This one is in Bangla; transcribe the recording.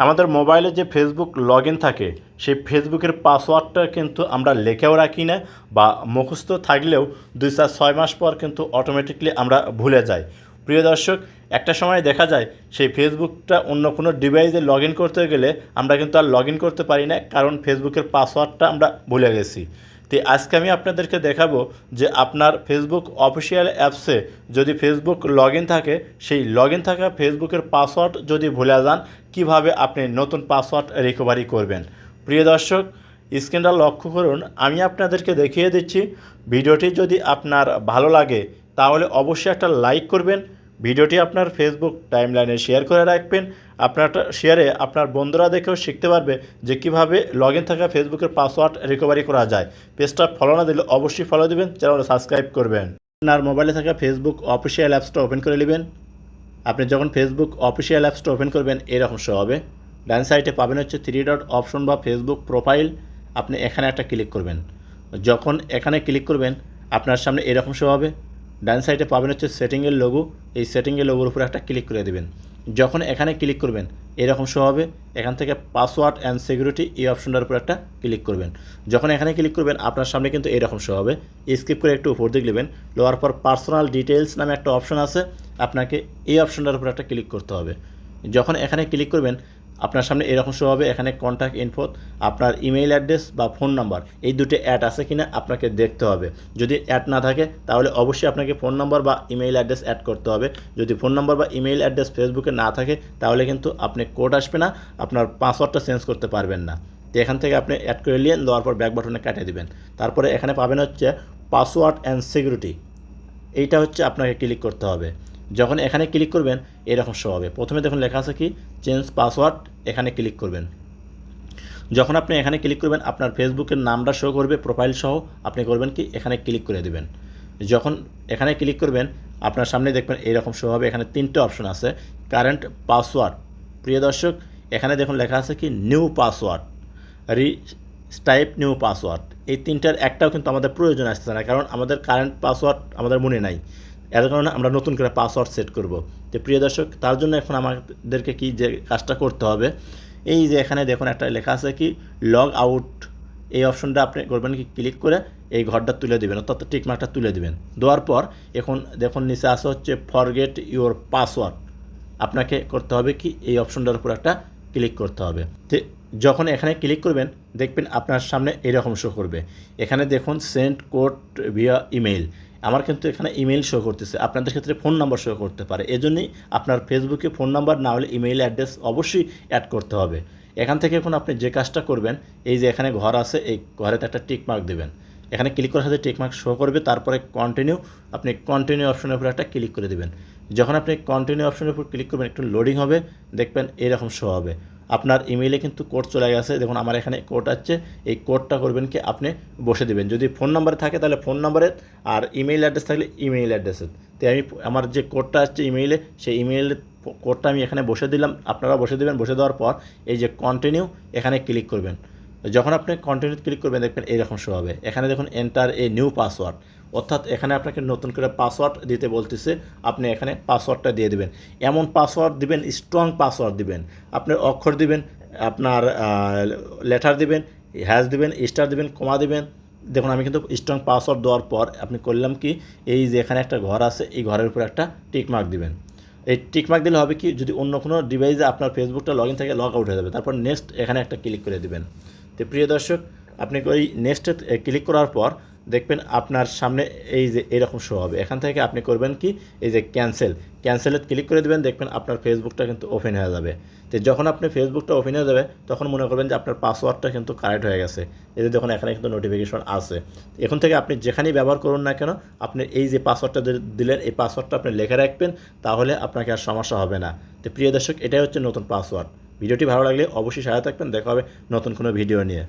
আমাদের মোবাইলে যে ফেসবুক লগ ইন থাকে সেই ফেসবুকের পাসওয়ার্ডটা কিন্তু আমরা লেখেও রাখি না বা মুখস্থ থাকলেও 2-4-6 মাস পর কিন্তু অটোমেটিকলি আমরা ভুলে যাই। প্রিয় দর্শক, একটা সময় দেখা যায় সেই ফেসবুকটা অন্য কোনো ডিভাইসে লগ ইন করতে গেলে আমরা কিন্তু আর লগ ইন করতে পারি না, কারণ ফেসবুকের পাসওয়ার্ডটা আমরা ভুলে গেছি। তো আজকে আমি আপনাদেরকে দেখাবো যে আপনার ফেসবুক অফিসিয়াল অ্যাপসে যদি ফেসবুক লগ ইন থাকে, সেই লগ ইন থাকা ফেসবুকের পাসওয়ার্ড যদি ভুলে যান, কিভাবে আপনি নতুন পাসওয়ার্ড রিকভারি করবেন। প্রিয় দর্শক, স্ক্রিনটা লক্ষ্য করুন, আমি আপনাদেরকে দেখিয়ে দিচ্ছি। ভিডিওটি যদি আপনার ভালো লাগে তাহলে অবশ্যই একটা লাইক করবেন, ভিডিওটি আপনার ফেসবুক টাইমলাইনে শেয়ার করে রাখবেন। আপনার শেয়ারে আপনার বন্ধুরা দেখেও শিখতে পারবে যে কীভাবে লগ ইন থাকা ফেসবুকের পাসওয়ার্ড রিকভারি করা যায়। পেজটা ফলো না দিলে অবশ্যই ফলো দেবেন, চ্যানেলটা সাবস্ক্রাইব করবেন। আপনার মোবাইলে থাকা ফেসবুক অফিসিয়াল অ্যাপসটা ওপেন করে নেবেন। আপনি যখন ফেসবুক অফিসিয়াল অ্যাপসটা ওপেন করবেন এরকম শো হবে। ডান সাইডে পাবেন হচ্ছে 3 ডট অপশন বা ফেসবুক প্রোফাইল। আপনি এখানে একটা ক্লিক করবেন। যখন এখানে ক্লিক করবেন আপনার সামনে এরকম শো হবে। ডান সাইডে পাবেন হচ্ছে সেটিংয়ের লোগো, এই সেটিংয়ের লোগোর উপরে একটা ক্লিক করে দেবেন। যখন এখানে ক্লিক করবেন এরকম শো হবে। এখান থেকে পাসওয়ার্ড অ্যান্ড সিকিউরিটি এই অপশনটার উপর একটা ক্লিক করবেন। যখন এখানে ক্লিক করবেন আপনার সামনে কিন্তু এরকম শো হবে। স্কিপ করে একটু উপর দিকে নেবেন, লোয়ার পর পার্সোনাল ডিটেলস নামে একটা অপশন আছে, আপনাকে এই অপশনটার উপর একটা ক্লিক করতে হবে। যখন এখানে ক্লিক করবেন আপনার সামনে এরকম শো হবে। এখানে কন্ট্যাক্ট ইনফো, আপনার ইমেইল অ্যাড্রেস বা ফোন নাম্বার এই দুটো অ্যাড আছে কিনা আপনাকে দেখতে হবে। যদি অ্যাড না থাকে তাহলে অবশ্যই আপনাকে ফোন নাম্বার বা ইমেইল অ্যাড্রেস অ্যাড করতে হবে। যদি ফোন নাম্বার বা ইমেইল অ্যাড্রেস ফেসবুকে না থাকে তাহলে কিন্তু আপনি কোড আসবে না, আপনার পাসওয়ার্ডটা চেঞ্জ করতে পারবেন না। তো এখান থেকে আপনি অ্যাড করে নিয়ে দেওয়ার পর ব্যাক বাটনে কাটিয়ে দেবেন। তারপরে এখানে পাবেন হচ্ছে পাসওয়ার্ড অ্যান্ড সিকিউরিটি, এইটা হচ্ছে আপনাকে ক্লিক করতে হবে। যখন এখানে ক্লিক করবেন এরকম শো হবে। প্রথমে দেখুন লেখা আছে কি চেঞ্জ পাসওয়ার্ড, এখানে ক্লিক করবেন। যখন আপনি এখানে ক্লিক করবেন আপনার ফেসবুকের নামটা শো করবে প্রোফাইল সহ। আপনি করবেন কি এখানে ক্লিক করে দেবেন। যখন এখানে ক্লিক করবেন আপনার সামনে দেখবেন এইরকম শো হবে। এখানে 3টে অপশন আছে, কারেন্ট পাসওয়ার্ড। প্রিয় দর্শক, এখানে দেখুন লেখা আছে কি new password, type new password. এই 3টার একটাও কিন্তু আমাদের প্রয়োজন আসছে না, কারণ আমাদের কারেন্ট পাসওয়ার্ড আমাদের মনে নাই। এর কারণে আমরা নতুন করে পাসওয়ার্ড সেট করব। তো প্রিয় দর্শক, তার জন্য এখন আমাদেরকে কি যে কাজটা করতে হবে, এই যে এখানে দেখুন একটা লেখা আছে কি লগ আউট, এই অপশনটা আপনি করবেন কি ক্লিক করে এই ঘরটা তুলে দেবেন, অর্থাৎ টিকমার্কটা তুলে দেবেন। দেওয়ার পর এখন দেখুন নিচে আসা হচ্ছে ফরগেট ইউর পাসওয়ার্ড, আপনাকে করতে হবে কি এই অপশনটার উপর একটা ক্লিক করতে হবে। তো যখন এখানে ক্লিক করবেন দেখবেন আপনার সামনে এরকম শো করবে। এখানে দেখুন সেন্ড কোড ভিয়া ইমেইল, আমার কিন্তু এখানে ইমেইল শো করতেছে, আপনাদের ক্ষেত্রে ফোন নাম্বার শো করতে পারে। এজন্যই আপনার ফেসবুকে ফোন নাম্বার না হলে ইমেইল অ্যাড্রেস অবশ্যই অ্যাড করতে হবে। এখান থেকে এখন আপনি যে কাজটা করবেন, এই যে এখানে ঘর আছে এই ঘরেতে একটা টিক মার্ক দেবেন। এখানে ক্লিক করার সাথে টিক মার্ক শো করবে, তারপরে কন্টিনিউ, আপনি কন্টিনিউ অপশনের উপর একটা ক্লিক করে দেবেন। যখন আপনি কন্টিনিউ অপশনের উপর ক্লিক করবেন একটু লোডিং হবে, দেখবেন এরকম শো হবে। আপনার ইমেইলে কিন্তু কোড চলে গেছে, দেখুন আমার এখানে কোড আসছে। এই কোডটা করবেন কি আপনি বসে দেবেন, যদি ফোন নাম্বারে থাকে তাহলে ফোন নাম্বারে, আর ইমেইল অ্যাড্রেস থাকলে ইমেইল অ্যাড্রেসে। তো আমি আমার যে কোডটা আসছে ইমেইলে, সেই ইমেইলের কোডটা আমি এখানে বসে দিলাম, আপনারা বসে দেবেন। বসে দেওয়ার পর এই যে কন্টিনিউ এখানে ক্লিক করবেন। যখন আপনি কন্টিনিউ ক্লিক করবেন দেখবেন এইরকম শো হবে। এখানে দেখুন এন্টার এ নিউ পাসওয়ার্ড, অর্থাৎ এখানে আপনাকে নতুন করে পাসওয়ার্ড দিতে বলতেছে। আপনি এখানে পাসওয়ার্ডটা দিয়ে দেবেন, এমন পাসওয়ার্ড দিবেন, স্ট্রং পাসওয়ার্ড দিবেন। আপনার অক্ষর দিবেন, আপনার লেটার দিবেন, হ্যাশ দিবেন, স্টার দিবেন, কমা দিবেন। দেখুন আমি কিন্তু স্ট্রং পাসওয়ার্ড দেওয়ার পর আপনি করলাম কি এই যে এখানে একটা ঘর আছে এই ঘরের উপর একটা টিক মার্ক দিবেন। এই টিক মার্ক দিলে হবে কি যদি অন্য কোনো ডিভাইসে আপনার ফেসবুকটা লগ ইন থেকে লগ আউট হয়ে যাবে। তারপর নেক্সট এখানে একটা ক্লিক করে দেবেন। তো প্রিয় দর্শক, আপনি ওই নেক্সটে ক্লিক করার পর দেখবেন আপনার সামনে এই যে এরকম শো হবে। এখান থেকে আপনি করবেন কি এই যে ক্যান্সেলে ক্লিক করে দেবেন, দেখবেন আপনার ফেসবুকটা কিন্তু ওপেন হয়ে যাবে। তো যখন আপনি ফেসবুকটা ওপেন হয়ে যাবে তখন মনে করবেন যে আপনার পাসওয়ার্ডটা কিন্তু কারেক্ট হয়ে গেছে। এই যে দেখুন এখানে কিন্তু নোটিফিকেশন আছে। এখন থেকে আপনি যেখানেই ব্যবহার করুন না কেন আপনি এই যে পাসওয়ার্ডটা দিলেন এই পাসওয়ার্ডটা আপনি লিখে রাখবেন, তাহলে আপনাকে আর সমস্যা হবে না। তো প্রিয় দর্শক, এটাই হচ্ছে নতুন পাসওয়ার্ড। ভিডিওটি ভালো লাগলে অবশ্যই সাথে থাকবেন, দেখা হবে নতুন কোনো ভিডিও নিয়ে।